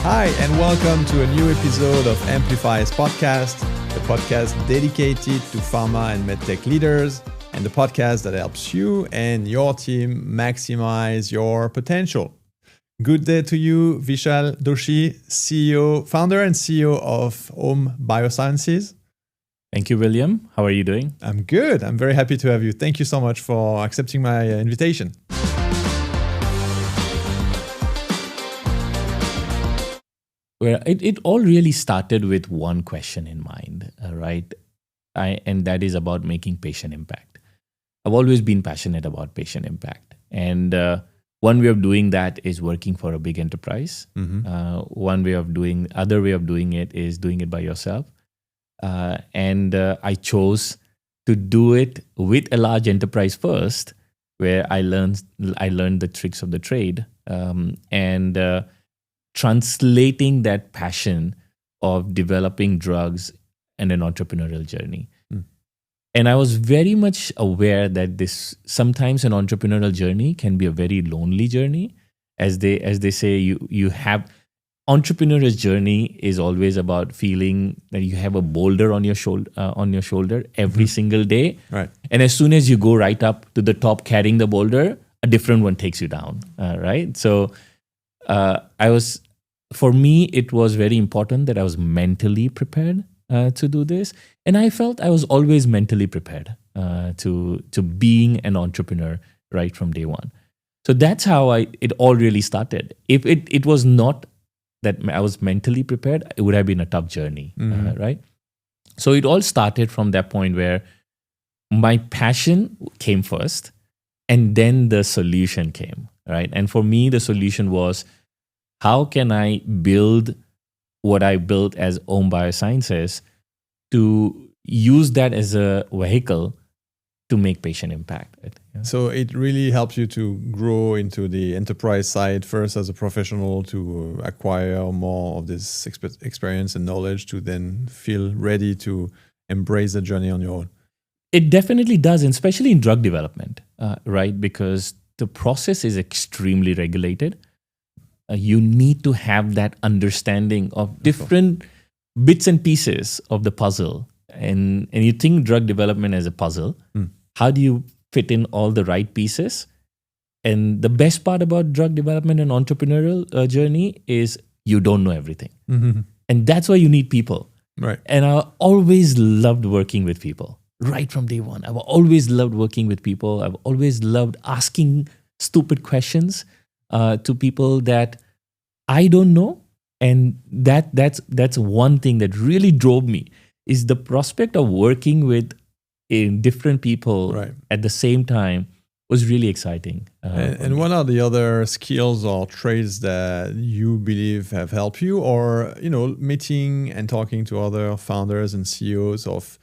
Hi, and welcome to a new episode of Amplifiz podcast, the podcast dedicated to pharma and medtech leaders, and the podcast that helps you and your team maximize your potential. Good day to you, Vishal Doshi, founder and CEO of AUM Biosciences. Thank you, William. How are you doing? I'm good. I'm very happy to have you. Thank you so much for accepting my invitation. Well, it all really started with one question in mind, right? And that is about making patient impact. I've always been passionate about patient impact. And one way of doing that is working for a big enterprise. Mm-hmm. Other way of doing it is doing it by yourself. And I chose to do it with a large enterprise first, where I learned the tricks of the trade, and translating that passion of developing drugs and an entrepreneurial journey. And I was very much aware that sometimes an entrepreneurial journey can be a very lonely journey. As they say, you have entrepreneurial journey is always about feeling that you have a boulder on your shoulder every single day. Right. And as soon as you go right up to the top carrying the boulder, a different one takes you down. Right. So for me, it was very important that I was mentally prepared to do this. And I felt I was always mentally prepared to being an entrepreneur right from day one. So that's how it all really started. If it was not that I was mentally prepared, it would have been a tough journey, right? So it all started from that point where my passion came first, and then the solution came, right? And for me, the solution was, how can I build what I built as AUM Biosciences to use that as a vehicle to make patient impact? Yeah. So it really helps you to grow into the enterprise side first as a professional, to acquire more of this experience and knowledge, to then feel ready to embrace the journey on your own. It definitely does, and especially in drug development, right? Because the process is extremely regulated. You need to have that understanding of different bits and pieces of the puzzle. And you think drug development as a puzzle. How do you fit in all the right pieces? And the best part about drug development and entrepreneurial journey is you don't know everything. Mm-hmm. And that's why you need people. Right. And I always loved working with people right from day one. I've always loved working with people. I've always loved asking stupid questions to people that I don't know. And that's one thing that really drove me, is the prospect of working with different people at the same time was really exciting. And what are the other skills or traits that you believe have helped you, or meeting and talking to other founders and CEOs of,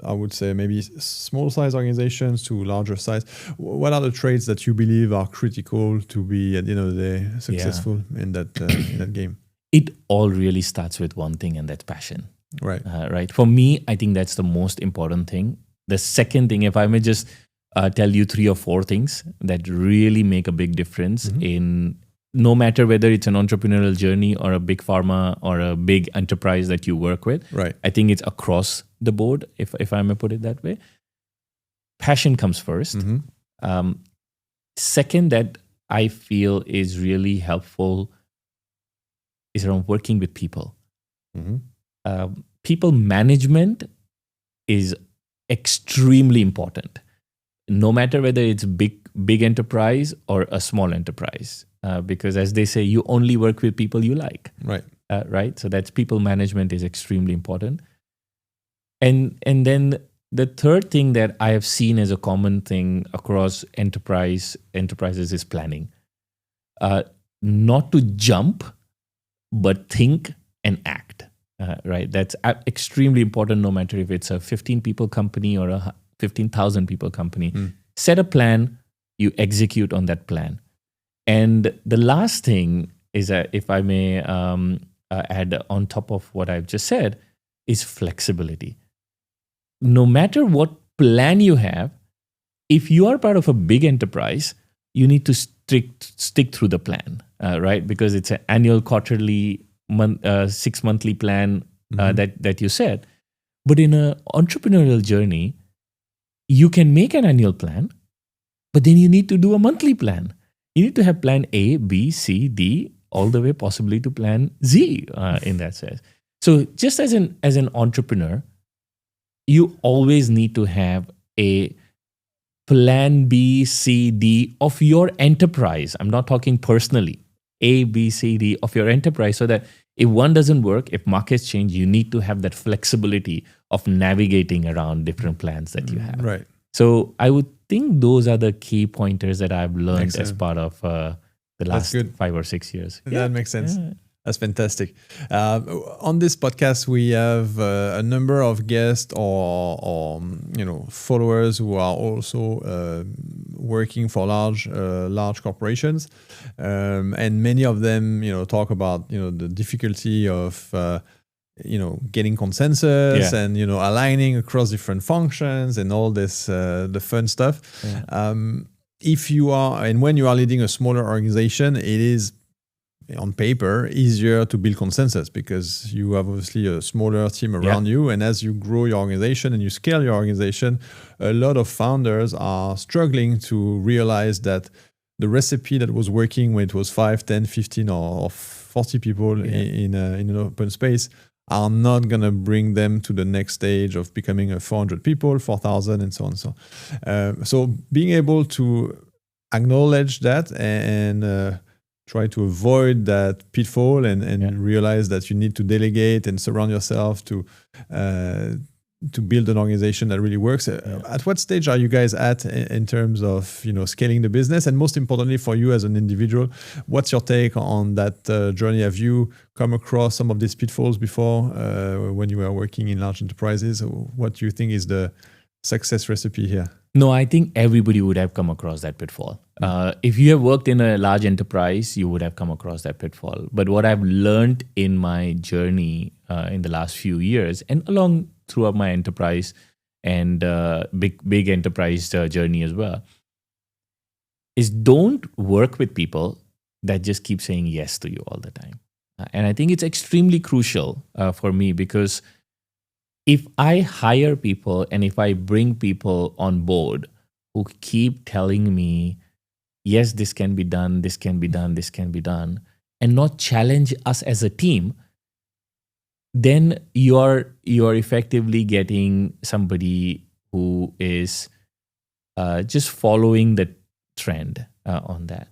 I would say, maybe small size organizations to larger size? What are the traits that you believe are critical to be at the end of the day successful in that game? It all really starts with one thing, and that's passion. Right. Right. For me, I think that's the most important thing. The second thing, if I may just tell you 3 or 4 things that really make a big difference in, no matter whether it's an entrepreneurial journey or a big pharma or a big enterprise that you work with. Right. I think it's across the board, if I may put it that way. Passion comes first. Second, that I feel is really helpful is around working with people. People management is extremely important, no matter whether it's big enterprise or a small enterprise, because as they say, you only work with people you like. Right. Right. So that's people management is extremely important. And then the third thing that I have seen as a common thing across enterprises is planning. Not to jump, but think and act. Right. That's extremely important, no matter if it's a 15 people company or a 15,000 people company. Set a plan, you execute on that plan. And the last thing is that, if I may add on top of what I've just said, is flexibility. No matter what plan you have, if you are part of a big enterprise, you need to stick through the plan. right? Because it's an annual, quarterly, 6-monthly plan that you set. But in an entrepreneurial journey, you can make an annual plan, but then you need to do a monthly plan. You need to have plan A, B, C, D, all the way possibly to plan Z in that sense. So just as an entrepreneur, you always need to have a plan B, C, D of your enterprise. I'm not talking personally. A, B, C, D of your enterprise, so that if one doesn't work, if markets change, you need to have that flexibility of navigating around different plans that you have. Right. So I would think those are the key pointers that I've learned as part of the last 5 or 6 years. That makes sense. Yeah. That's fantastic. On this podcast, we have a number of guests or followers who are also working for large corporations, and many of them talk about the difficulty of getting consensus and aligning across different functions and all this the fun stuff. Yeah. If you are and when you are leading a smaller organization, it is on paper easier to build consensus because you have obviously a smaller team around you, and as you grow your organization and you scale your organization, a lot of founders are struggling to realize that the recipe that was working when it was 5, 10, 15 or 40 people in an open space are not going to bring them to the next stage of becoming 400 people, 4,000 and so on. So being able to acknowledge that and try to avoid that pitfall and realize that you need to delegate and surround yourself to build an organization that really works. At what stage are you guys at in terms of scaling the business? And most importantly for you as an individual, what's your take on that journey? Have you come across some of these pitfalls before when you were working in large enterprises? What do you think is the success recipe here? No, I think everybody would have come across that pitfall. If you have worked in a large enterprise, you would have come across that pitfall. But what I've learned in my journey in the last few years and throughout my enterprise and big enterprise journey as well, is don't work with people that just keep saying yes to you all the time. And I think it's extremely crucial for me, because if I hire people and if I bring people on board who keep telling me, yes, this can be done, this can be done, this can be done, and not challenge us as a team, then you're effectively getting somebody who is just following the trend on that.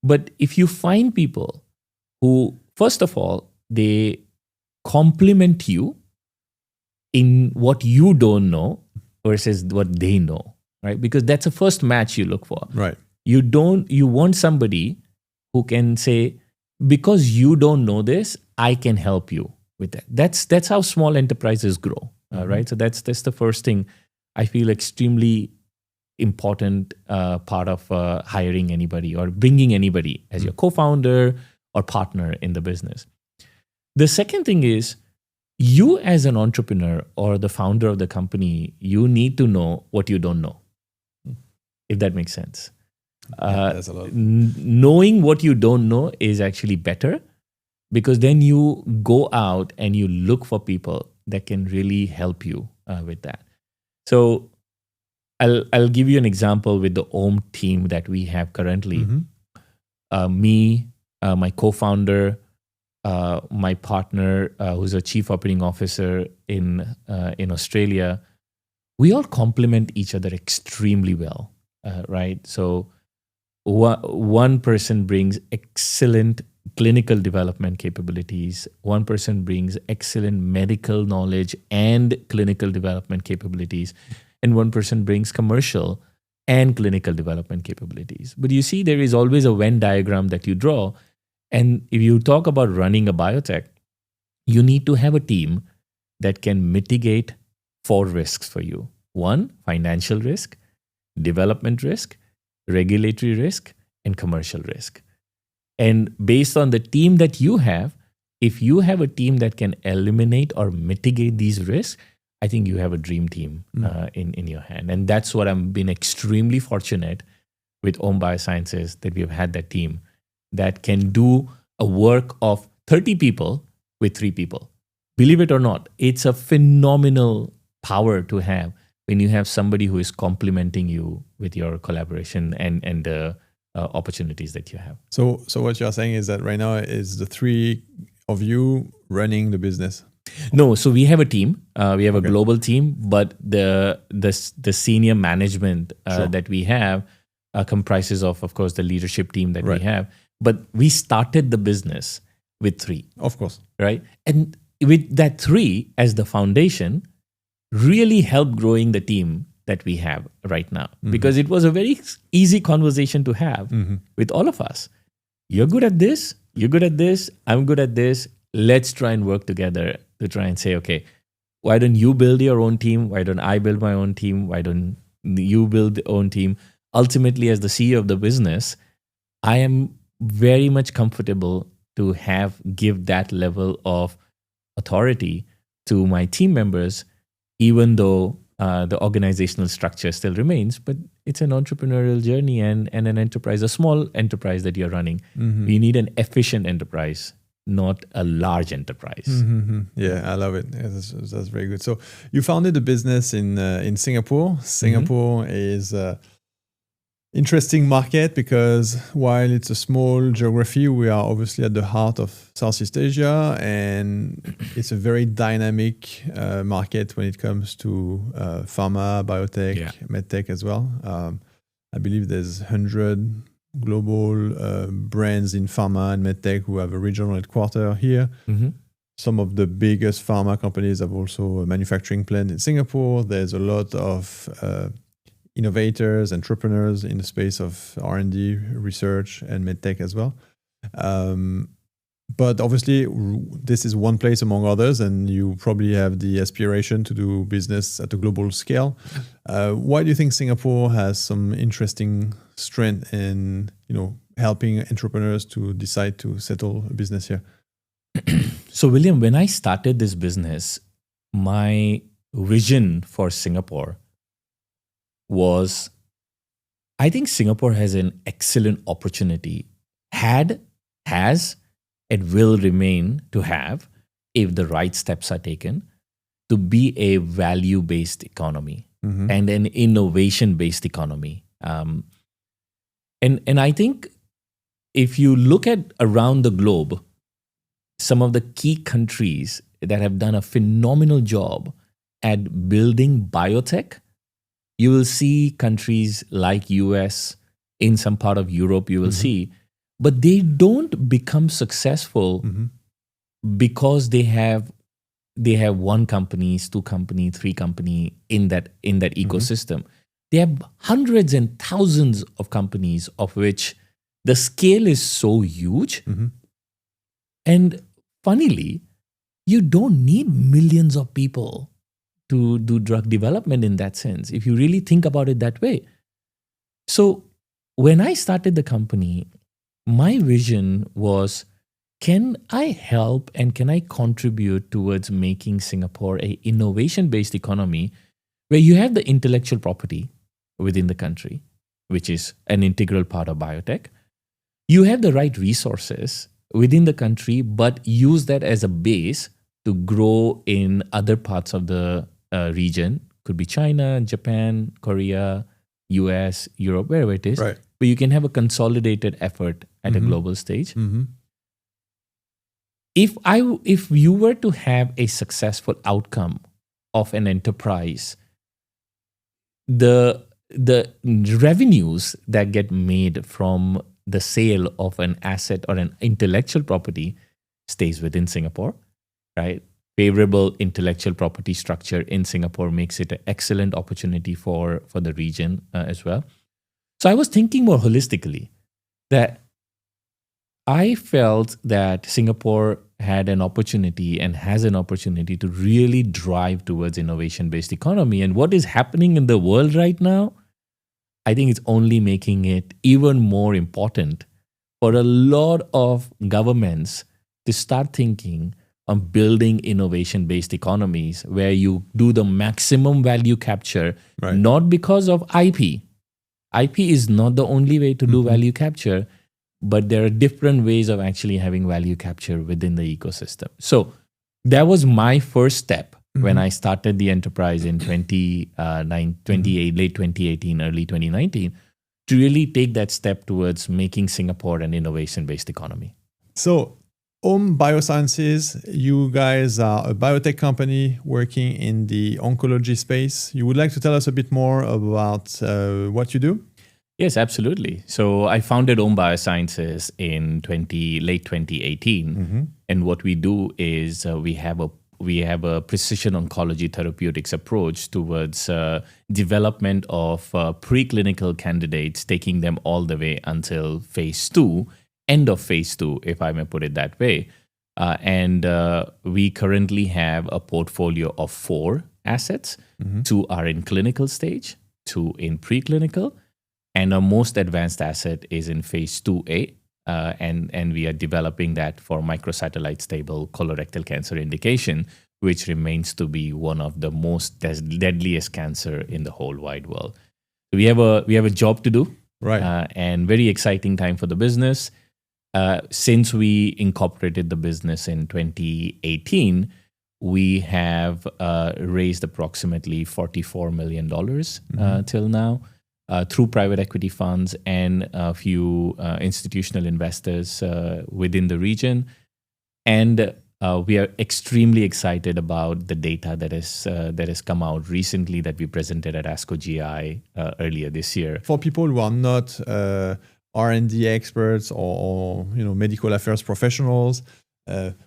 But if you find people who, first of all, they complement you in what you don't know versus what they know, right? Because that's the first match you look for. Right. You want somebody who can say, because you don't know this, I can help you with that. That's how small enterprises grow, right? So that's the first thing I feel extremely important part of hiring anybody or bringing anybody as your co-founder or partner in the business. The second thing is, you as an entrepreneur or the founder of the company, you need to know what you don't know, if that makes sense. That's a lot. Knowing what you don't know is actually better, because then you go out and you look for people that can really help you with that. So I'll give you an example with the AUM team that we have currently. Me, my co-founder, my partner, who's a chief operating officer in Australia, we all complement each other extremely well, right? So one person brings excellent clinical development capabilities. One person brings excellent medical knowledge and clinical development capabilities. And one person brings commercial and clinical development capabilities. But you see, there is always a Venn diagram that you draw. And if you talk about running a biotech, you need to have a team that can mitigate 4 risks for you. 1, financial risk, development risk, regulatory risk, and commercial risk. And based on the team that you have, if you have a team that can eliminate or mitigate these risks, I think you have a dream team in your hand. And that's what I've been extremely fortunate with AUM Biosciences, that we have had that team that can do a work of 30 people with 3 people. Believe it or not, it's a phenomenal power to have when you have somebody who is complementing you with your collaboration and the opportunities that you have. So what you're saying is that right now is the 3 of you running the business? No, so we have a team. We have a global team, but the senior management that we have comprises of course, the leadership team that we have. But we started the business with 3. Of course. Right? And with that 3 as the foundation, really helped growing the team that we have right now. Because it was a very easy conversation to have with all of us. You're good at this, you're good at this, I'm good at this. Let's try and work together to try and say, okay, why don't you build your own team? Why don't I build my own team? Why don't you build your own team? Ultimately, as the CEO of the business, I am very much comfortable to give that level of authority to my team members, even though the organizational structure still remains, but it's an entrepreneurial journey and an enterprise, a small enterprise that you're running. You need an efficient enterprise, not a large enterprise. Yeah, I love it. Yeah, that's very good. So you founded a business in Singapore. Singapore is a interesting market because while it's a small geography, we are obviously at the heart of Southeast Asia, and it's a very dynamic market when it comes to pharma, biotech, medtech as well. I believe there's 100 global brands in pharma and medtech who have a regional headquarters here. Some of the biggest pharma companies have also a manufacturing plant in Singapore. There's a lot of innovators, entrepreneurs in the space of R&D, research, and medtech as well. But obviously, this is one place among others, and you probably have the aspiration to do business at a global scale. Why do you think Singapore has some interesting strength in, helping entrepreneurs to decide to settle a business here? So, William, when I started this business, my vision for Singapore was, I think Singapore has an excellent opportunity, has, and will remain to have, if the right steps are taken, to be a value-based economy and an innovation-based economy. And I think if you look at around the globe, some of the key countries that have done a phenomenal job at building biotech, you will see countries like US, in some part of Europe, you will see, but they don't become successful because they have 1 company, 2 company, 3 company in that ecosystem. They have hundreds and thousands of companies of which the scale is so huge. And funnily, you don't need millions of people to do drug development in that sense, if you really think about it that way. So when I started the company, my vision was, can I help and can I contribute towards making Singapore an innovation-based economy where you have the intellectual property within the country, which is an integral part of biotech. You have the right resources within the country, but use that as a base to grow in other parts of the region. Could be China, Japan, Korea, US, Europe, wherever it is. Right. But you can have a consolidated effort at a global stage. If you were to have a successful outcome of an enterprise, the revenues that get made from the sale of an asset or an intellectual property stays within Singapore, right? Favorable intellectual property structure in Singapore makes it an excellent opportunity for the region as well. So I was thinking more holistically that I felt that Singapore had an opportunity and has an opportunity to really drive towards innovation-based economy. And what is happening in the world right now, I think it's only making it even more important for a lot of governments to start thinking on building innovation-based economies where you do the maximum value capture, not because of IP. IP is not the only way to do value capture, but there are different ways of actually having value capture within the ecosystem. So that was my first step when I started the enterprise in 28, late 2018, early 2019, to really take that step towards making Singapore an innovation-based economy. So AUM Biosciences, you guys are a biotech company working in the oncology space. You would like to tell us a bit more about what you do? Yes, absolutely. So I founded AUM Biosciences in late 2018. And what we do is we have a precision oncology therapeutics approach towards development of preclinical candidates, taking them all the way until phase 2, end of phase 2, if I may put it that way. And we currently have a portfolio of 4 assets. 2 are in clinical stage, 2 in preclinical, and our most advanced asset is in phase 2A. And we are developing that for microsatellite stable colorectal cancer indication, which remains to be one of the most deadliest cancer in the whole wide world. So we have a job to do, right? And very exciting time for the business. Since we incorporated the business in 2018, we have raised approximately $44 million till now. Through private equity funds and a few institutional investors within the region. And we are extremely excited about the data that has come out recently that we presented at ASCO GI earlier this year. For people who are not R&D experts or medical affairs professionals,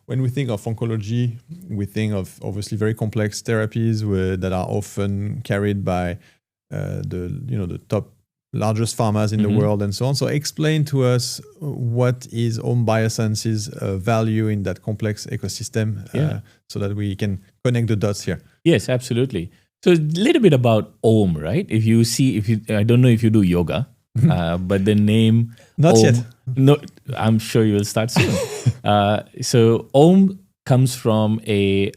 when we think of oncology, we think of obviously very complex therapies that are often carried by the top largest pharmas in the world and so on. So explain to us what is AUM Biosciences' value in that complex ecosystem so that we can connect the dots here. Yes, absolutely. So a little bit about AUM, right? I don't know if you do yoga, but the name Not AUM, yet. No, I'm sure you will start soon. So AUM comes from a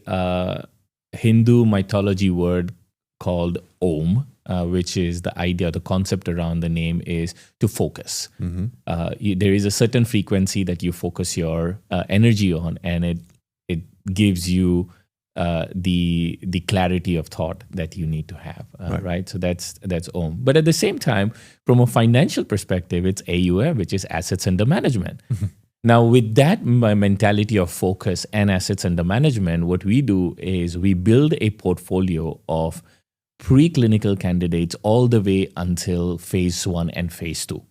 Hindu mythology word called Om, which is the idea, the concept around the name is to focus. There is a certain frequency that you focus your energy on, and it gives you the clarity of thought that you need to have, right? So that's Om. But at the same time, from a financial perspective, it's AUM, which is assets under management. Now, with that mentality of focus and assets under management, what we do is we build a portfolio of preclinical candidates all the way until phase 1 and phase 2.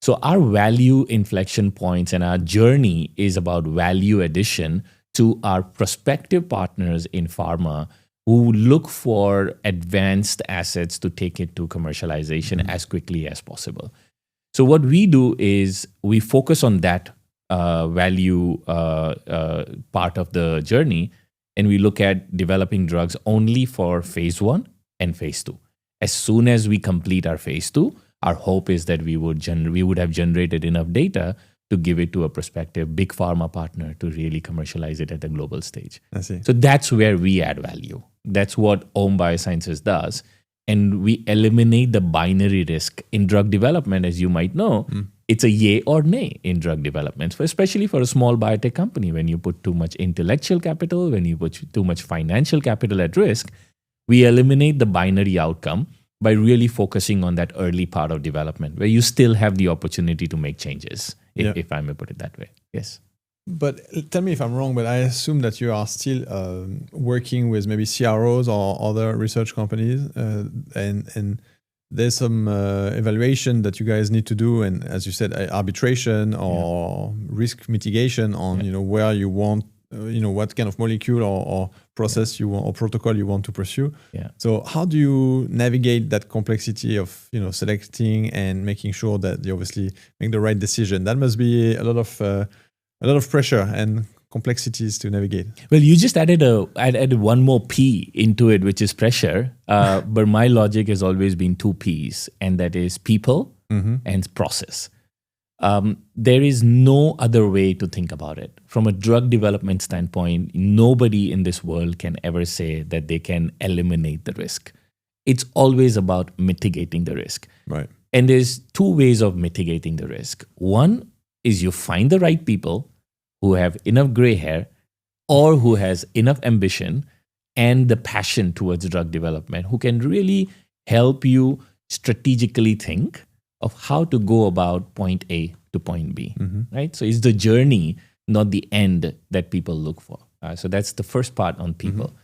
So our value inflection points and our journey is about value addition to our prospective partners in pharma who look for advanced assets to take it to commercialization as quickly as possible. So what we do is we focus on that value part of the journey, and we look at developing drugs only for phase 1 and phase 2. As soon as we complete our phase 2, our hope is that we would have generated enough data to give it to a prospective big pharma partner to really commercialize it at the global stage. I see. So that's where we add value. That's what AUM Biosciences does. And we eliminate the binary risk in drug development. As you might know, it's a yay or nay in drug development, especially for a small biotech company. When you put too much intellectual capital, when you put too much financial capital at risk, we eliminate the binary outcome by really focusing on that early part of development where you still have the opportunity to make changes, if I may put it that way. Yes. But tell me if I'm wrong, but I assume that you are still working with maybe CROs or other research companies, and there's some evaluation that you guys need to do, and as you said, arbitration or risk mitigation on where you want, what kind of molecule or process you want or protocol you want to pursue. Yeah. So how do you navigate that complexity of selecting and making sure that you obviously make the right decision? That must be a lot of pressure and complexities to navigate. Well, you just added one more P into it, which is pressure. But my logic has always been 2 Ps, and that is people and process. There is no other way to think about it. From a drug development standpoint, nobody in this world can ever say that they can eliminate the risk. It's always about mitigating the risk. Right. And there's 2 ways of mitigating the risk. One, is you find the right people who have enough gray hair or who has enough ambition and the passion towards drug development, who can really help you strategically think of how to go about point A to point B, right? So it's the journey, not the end, that people look for. So that's the first part on people.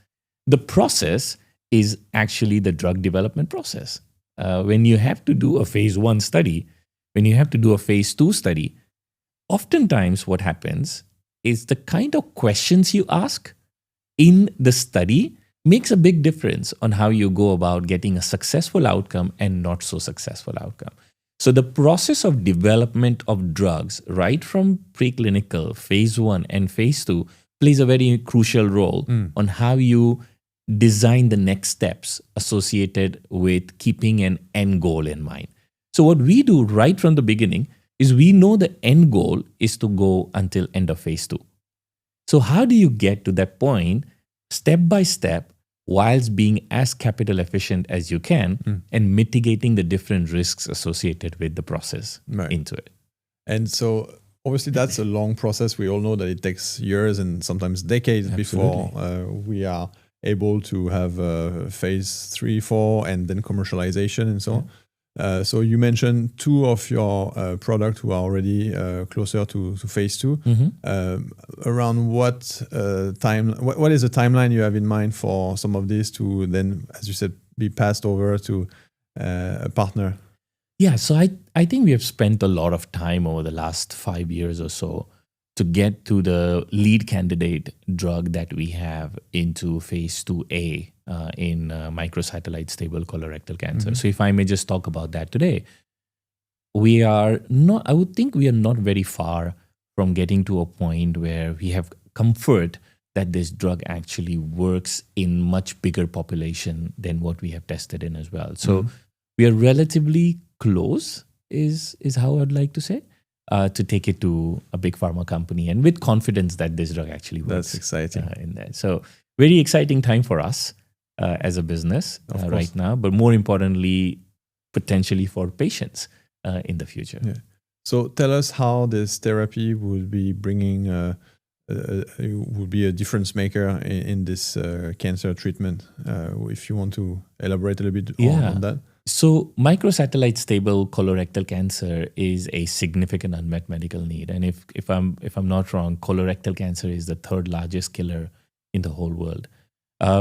The process is actually the drug development process. When you have to do a phase 1 study, when you have to do a phase 2 study, oftentimes what happens is the kind of questions you ask in the study makes a big difference on how you go about getting a successful outcome and not so successful outcome. So the process of development of drugs, right from preclinical, phase 1 and phase 2, plays a very crucial role on how you design the next steps associated with keeping an end goal in mind. So what we do right from the beginning is we know the end goal is to go until end of phase 2. So how do you get to that point step by step whilst being as capital efficient as you can and mitigating the different risks associated with the process into it? And so obviously that's a long process. We all know that it takes years and sometimes decades before we are able to have phase 3, 4 and then commercialization and so on. So you mentioned 2 of your products who are already closer to phase 2. Around what time? What is the timeline you have in mind for some of these to then, as you said, be passed over to a partner? Yeah, so I think we have spent a lot of time over the last 5 years or so to get to the lead candidate drug that we have into phase 2A in microsatellite stable colorectal cancer. So if I may just talk about that today, I would think we are not very far from getting to a point where we have comfort that this drug actually works in much bigger population than what we have tested in as well. So we are relatively close is how I'd like to say. To take it to a big pharma company and with confidence that this drug actually works. That's exciting. In that. So very exciting time for us as a business right now, but more importantly, potentially for patients in the future. Yeah. So tell us how this therapy would be bringing, would be a difference maker in this cancer treatment. If you want to elaborate a little bit on that. So microsatellite stable colorectal cancer is a significant unmet medical need. And if I'm not wrong, colorectal cancer is the 3rd largest killer in the whole world.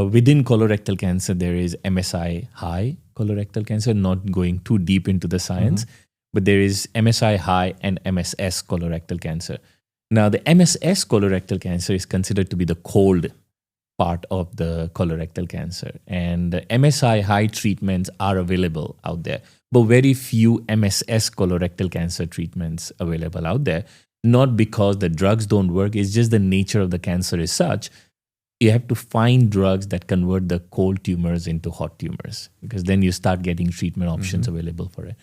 Within colorectal cancer, there is MSI high colorectal cancer, not going too deep into the science, but there is MSI high and MSS colorectal cancer. Now, the MSS colorectal cancer is considered to be the cold part of the colorectal cancer. And MSI high treatments are available out there, but very few MSS colorectal cancer treatments available out there. Not because the drugs don't work, it's just the nature of the cancer is such. You have to find drugs that convert the cold tumors into hot tumors, because then you start getting treatment options available for it.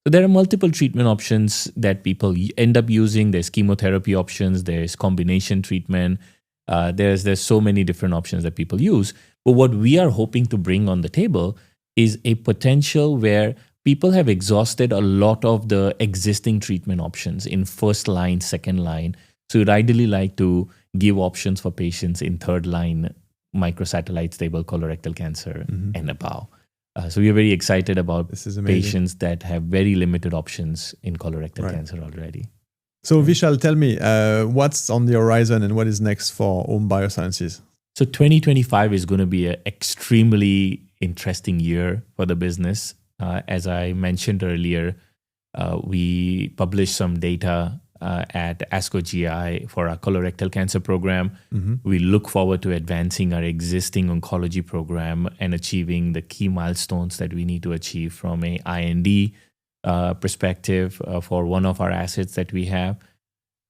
So there are multiple treatment options that people end up using. There's chemotherapy options, there's combination treatment, there's so many different options that people use. But what we are hoping to bring on the table is a potential where people have exhausted a lot of the existing treatment options in first line, second line. So we'd ideally like to give options for patients in third line microsatellite stable colorectal cancer and above. So we are very excited about patients that have very limited options in colorectal cancer already. So Vishal, tell me, what's on the horizon and what is next for AUM Biosciences? So 2025 is going to be an extremely interesting year for the business. As I mentioned earlier, we published some data at ASCO GI for our colorectal cancer program. We look forward to advancing our existing oncology program and achieving the key milestones that we need to achieve from a IND perspective for one of our assets that we have.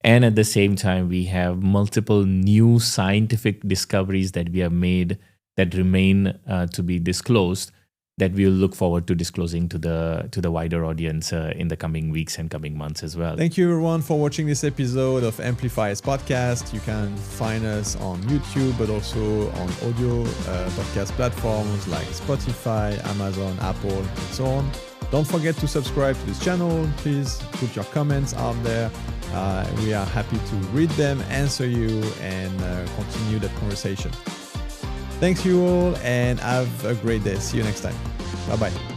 And at the same time, we have multiple new scientific discoveries that we have made that remain to be disclosed, that we'll look forward to disclosing to the wider audience in the coming weeks and coming months as well. Thank you everyone for watching this episode of Amplifiz podcast. You can find us on YouTube, but also on audio podcast platforms like Spotify, Amazon, Apple, and so on. Don't forget to subscribe to this channel. Please put your comments out there. We are happy to read them, answer you, and continue that conversation. Thanks you all, and have a great day. See you next time. Bye-bye.